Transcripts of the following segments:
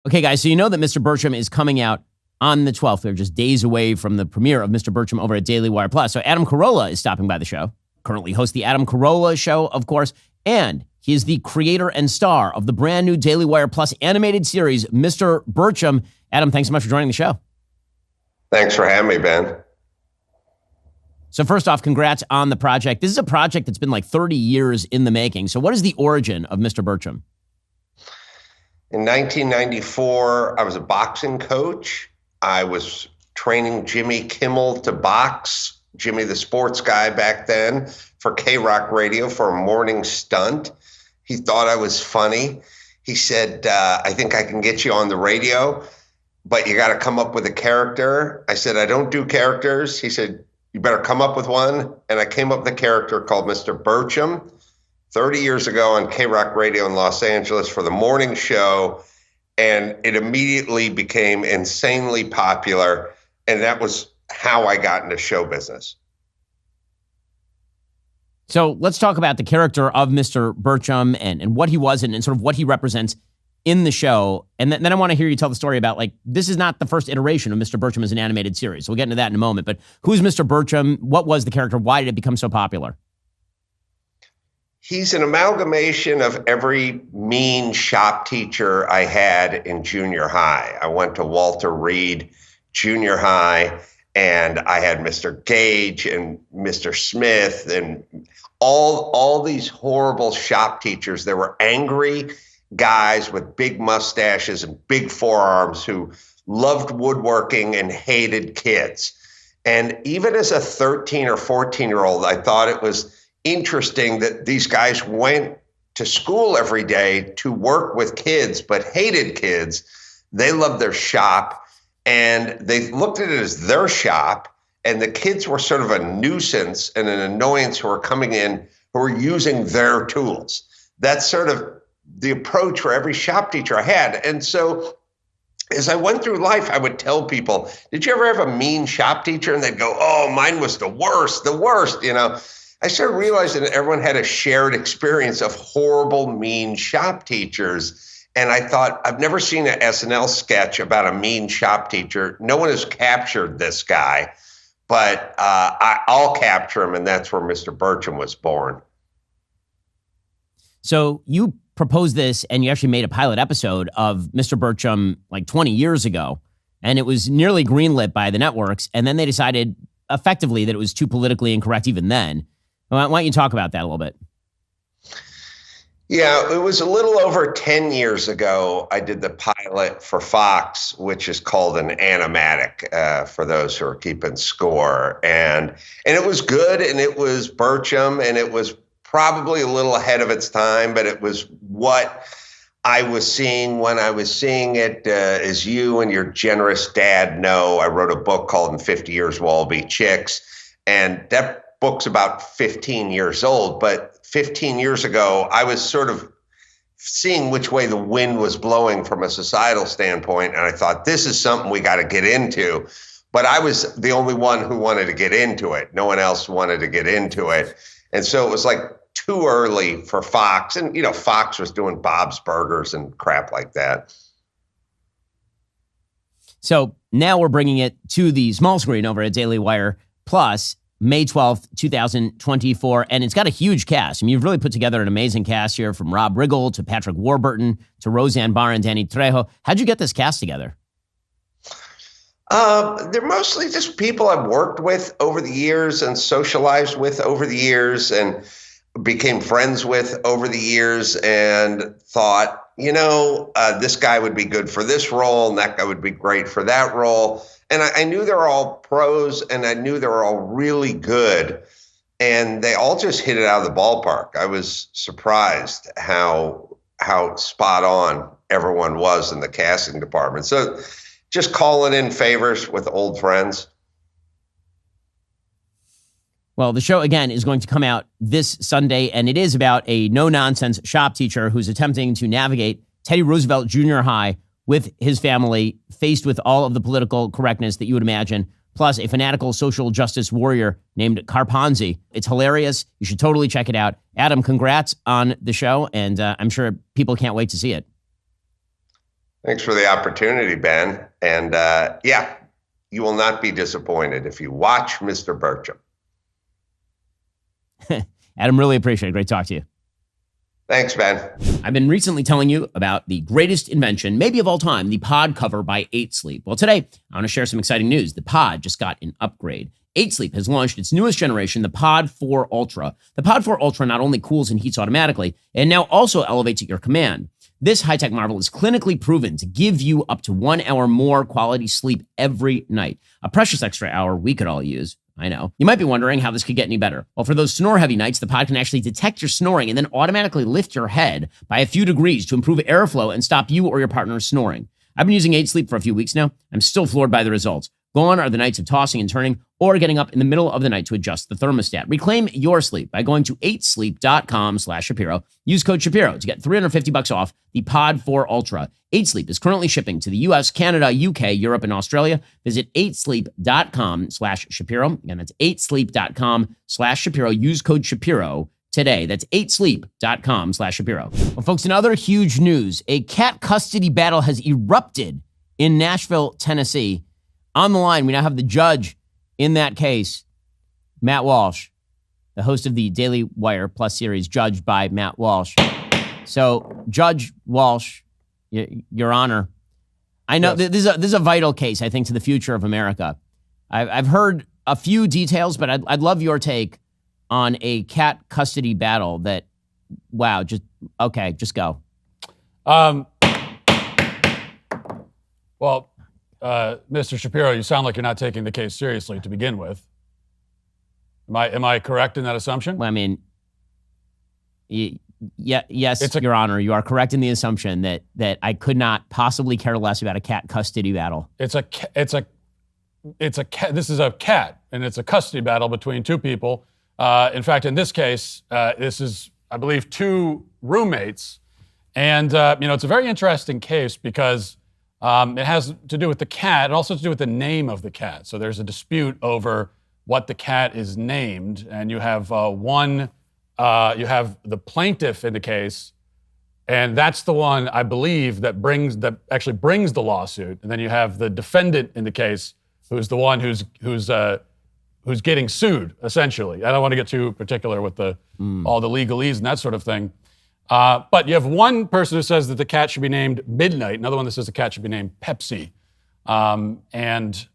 Okay, guys, so you know that Mr. Birchum is coming out on the 12th. They're just days away from the premiere of Mr. Birchum over at Daily Wire Plus. So Adam Carolla is stopping by the show, currently hosts the Adam Carolla Show, of course, and he is the creator and star of the brand new Daily Wire Plus animated series, Mr. Birchum. Adam, thanks so much for joining the show. Thanks for having me, Ben. So first off, congrats on the project. This is a project that's been like 30 years in the making. So what is the origin of Mr. Birchum? In 1994, I was a boxing coach. I was training Jimmy Kimmel to box, Jimmy the sports guy back then, for K-Rock Radio for a morning stunt. He thought I was funny. He said, I think I can get you on the radio, but you got to come up with a character. I said, I don't do characters. He said, you better come up with one. And I came up with a character called Mr. Birchum 30 years ago on K-Rock Radio in Los Angeles for the morning show. And it immediately became insanely popular. And that was how I got into show business. So let's talk about the character of Mr. Birchum and what he was and sort of what he represents in the show. And then I want to hear you tell the story about, like, this is not the first iteration of Mr. Birchum as an animated series. So we'll get into that in a moment. But who's Mr. Birchum? What was the character? Why did it become so popular? He's an amalgamation of every mean shop teacher I had in junior high. I went to Walter Reed Junior High, and I had Mr. Gage and Mr. Smith and all these horrible shop teachers. They were angry guys with big mustaches and big forearms who loved woodworking and hated kids. And even as a 13 or 14-year-old, I thought it was interesting that these guys went to school every day to work with kids, but hated kids. They loved their shop, and they looked at it as their shop, and the kids were sort of a nuisance and an annoyance who were coming in, who were using their tools. That's sort of the approach for every shop teacher I had. And so as I went through life, I would tell people, did you ever have a mean shop teacher? And they'd go, oh, mine was the worst, you know. I started realizing that everyone had a shared experience of horrible, mean shop teachers. And I thought, I've never seen an SNL sketch about a mean shop teacher. No one has captured this guy, but I'll capture him. And that's where Mr. Birchum was born. So you proposed this, and you actually made a pilot episode of Mr. Birchum like 20 years ago, and it was nearly greenlit by the networks. And then they decided effectively that it was too politically incorrect even then. Why don't you talk about that a little bit? Yeah, it was a little over 10 years ago. I did the pilot for Fox, which is called an animatic, for those who are keeping score. And it was good, and it was Birchum, and it was probably a little ahead of its time, but it was what I was seeing when I was seeing it. As you and your generous dad know, I wrote a book called In 50 Years We'll All Be Chicks, and that book's about 15 years old. But 15 years ago, I was sort of seeing which way the wind was blowing from a societal standpoint, and I thought, this is something we got to get into. But I was the only one who wanted to get into it. No one else wanted to get into it. And so it was like too early for Fox. And, you know, Fox was doing Bob's Burgers and crap like that. So now we're bringing it to the small screen over at Daily Wire Plus, May 12th, 2024. And it's got a huge cast. I mean, you've really put together an amazing cast here, from Rob Riggle to Patrick Warburton to Roseanne Barr and Danny Trejo. How'd you get this cast together? They're mostly just people I've worked with over the years and socialized with over the years and became friends with over the years, and thought, you know, this guy would be good for this role and that guy would be great for that role. And I knew they were all pros, and I knew they were all really good, and they all just hit it out of the ballpark. I was surprised how spot on everyone was in the casting department. So just calling in favors with old friends. Well, the show, again, is going to come out this Sunday, and it is about a no-nonsense shop teacher who's attempting to navigate Teddy Roosevelt Junior High with his family, faced with all of the political correctness that you would imagine, plus a fanatical social justice warrior named Carponzi. It's hilarious. You should totally check it out. Adam, congrats on the show, and I'm sure people can't wait to see it. Thanks for the opportunity, Ben. And yeah, you will not be disappointed if you watch Mr. Birchum. Adam, really appreciate it. Great to talk to you. Thanks, Ben. I've been recently telling you about the greatest invention, maybe of all time, the pod cover by 8 Sleep. Well, today, I want to share some exciting news. The pod just got an upgrade. 8 Sleep has launched its newest generation, the Pod 4 Ultra. The Pod 4 Ultra not only cools and heats automatically, and now also elevates at your command. This high-tech marvel is clinically proven to give you up to 1 hour more quality sleep every night. A precious extra hour we could all use. I know. You might be wondering how this could get any better. Well, for those snore-heavy nights, the pod can actually detect your snoring and then automatically lift your head by a few degrees to improve airflow and stop you or your partner snoring. I've been using 8 Sleep for a few weeks now. I'm still floored by the results. Gone are the nights of tossing and turning or getting up in the middle of the night to adjust the thermostat. Reclaim your sleep by going to 8sleep.com/Shapiro. Use code Shapiro to get $350 off the Pod 4 Ultra. 8 Sleep is currently shipping to the US, Canada, UK, Europe, and Australia. Visit 8sleep.com/Shapiro. Again, that's 8sleep.com/Shapiro. Use code Shapiro today. That's 8sleep.com/Shapiro. Well, folks, in other huge news, a cat custody battle has erupted in Nashville, Tennessee. On the line, we now have the judge in that case, Matt Walsh, the host of the Daily Wire Plus series, Judged by Matt Walsh. So, Judge Walsh, Your Honor, I know this is a vital case, I think, to the future of America. I've heard a few details, but I'd love your take on a cat custody battle that, wow, just go. Well, Mr. Shapiro, you sound like you're not taking the case seriously to begin with. Am I correct in that assumption? Well, I mean, yes, Your Honor, you are correct in the assumption that I could not possibly care less about a cat custody battle. This is a cat, and it's a custody battle between two people. In fact, in this case, this is, I believe, two roommates, and it's a very interesting case because it has to do with the cat and also to do with the name of the cat. So there's a dispute over what the cat is named, and you have you have the plaintiff in the case, and that's the one I believe that actually brings the lawsuit, and then you have the defendant in the case, who's the one who's getting sued essentially. I don't want to get too particular with all the legalese and that sort of thing. But you have one person who says that the cat should be named Midnight, another one that says the cat should be named Pepsi. Now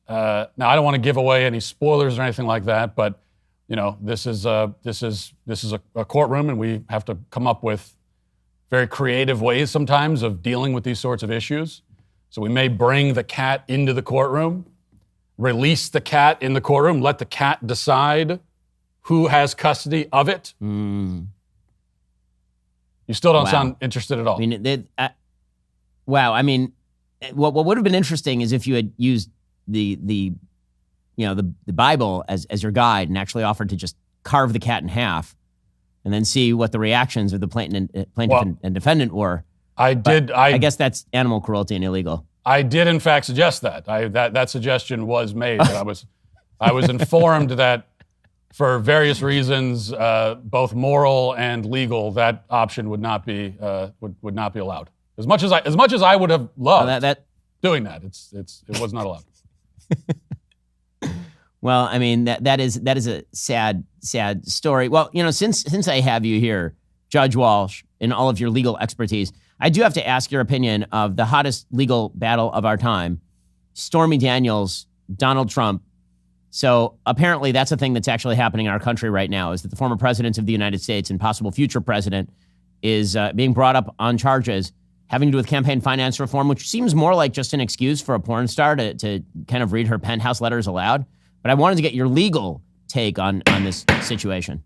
I don't want to give away any spoilers or anything like that, but this is a courtroom, and we have to come up with very creative ways sometimes of dealing with these sorts of issues. So we may bring the cat into the courtroom, release the cat in the courtroom, let the cat decide who has custody of it. You still don't sound interested at all. I mean, wow. I mean, what would have been interesting is if you had used the Bible as your guide and actually offered to just carve the cat in half, and then see what the reactions of the plaintiff and defendant were. I guess that's animal cruelty and illegal. I did, in fact, suggest that. That suggestion was made. I was informed that, for various reasons, both moral and legal, that option would not be allowed. As much as I would have loved doing that, it was not allowed. Well, I mean that is a sad story. Well, since I have you here, Judge Walsh, in all of your legal expertise, I do have to ask your opinion of the hottest legal battle of our time: Stormy Daniels, Donald Trump. So apparently that's a thing that's actually happening in our country right now, is that the former president of the United States and possible future president is being brought up on charges having to do with campaign finance reform, which seems more like just an excuse for a porn star to kind of read her penthouse letters aloud. But I wanted to get your legal take on this situation.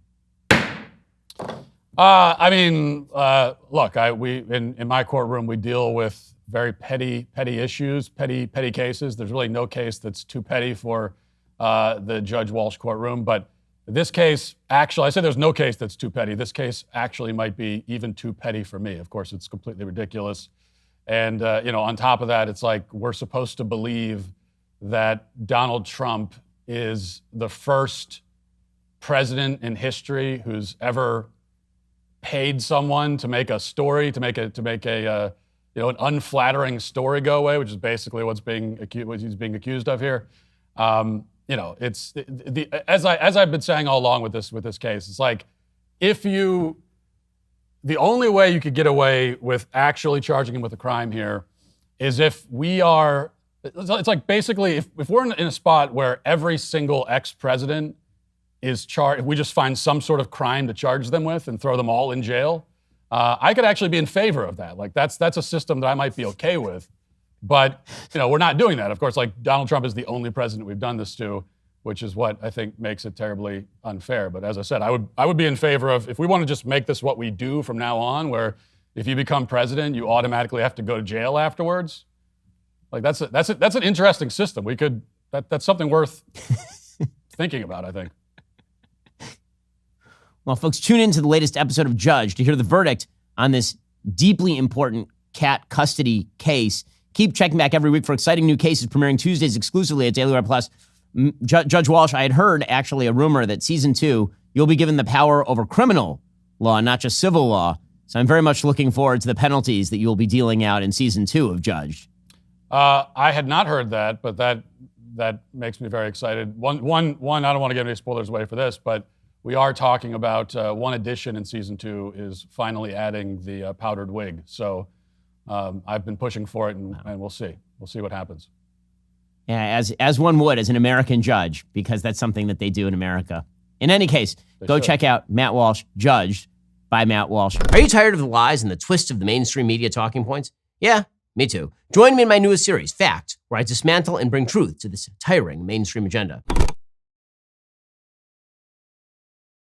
Look, in my courtroom, we deal with very petty issues, petty cases. There's really no case that's too petty for the Judge Walsh courtroom. But this case, actually, I said there's no case that's too petty. This case actually might be even too petty for me. Of course, it's completely ridiculous. And, on top of that, it's like we're supposed to believe that Donald Trump is the first president in history who's ever paid someone to make a story, to make a an unflattering story go away, which is basically what he's being accused of here. It's as I've been saying all along with this case, it's like the only way you could get away with actually charging him with a crime here is if we are. It's like basically if we're in a spot where every single ex-president is charged, if we just find some sort of crime to charge them with and throw them all in jail, I could actually be in favor of that. Like that's a system that I might be okay with. But we're not doing that. Of course, like Donald Trump is the only president we've done this to, which is what I think makes it terribly unfair. But as I said, I would be in favor of, if we want to just make this what we do from now on, where if you become president, you automatically have to go to jail afterwards. Like that's an interesting system. That's something worth thinking about, I think. Well, folks, tune in to the latest episode of Judge to hear the verdict on this deeply important cat custody case. Keep checking back every week for exciting new cases premiering Tuesdays exclusively at Daily Wire Plus. Judge Walsh, I had heard actually a rumor that season 2, you'll be given the power over criminal law, not just civil law. So I'm very much looking forward to the penalties that you'll be dealing out in season 2 of Judge. I had not heard that, but that makes me very excited. One, I don't want to give any spoilers away for this, but we are talking about one addition in season 2 is finally adding the powdered wig. So I've been pushing for it, and we'll see. We'll see what happens. Yeah, as one would as an American judge, because that's something that they do in America. In any case, go check out Matt Walsh, Judged by Matt Walsh. Are you tired of the lies and the twists of the mainstream media talking points? Yeah, me too. Join me in my newest series, Fact, where I dismantle and bring truth to this tiring mainstream agenda.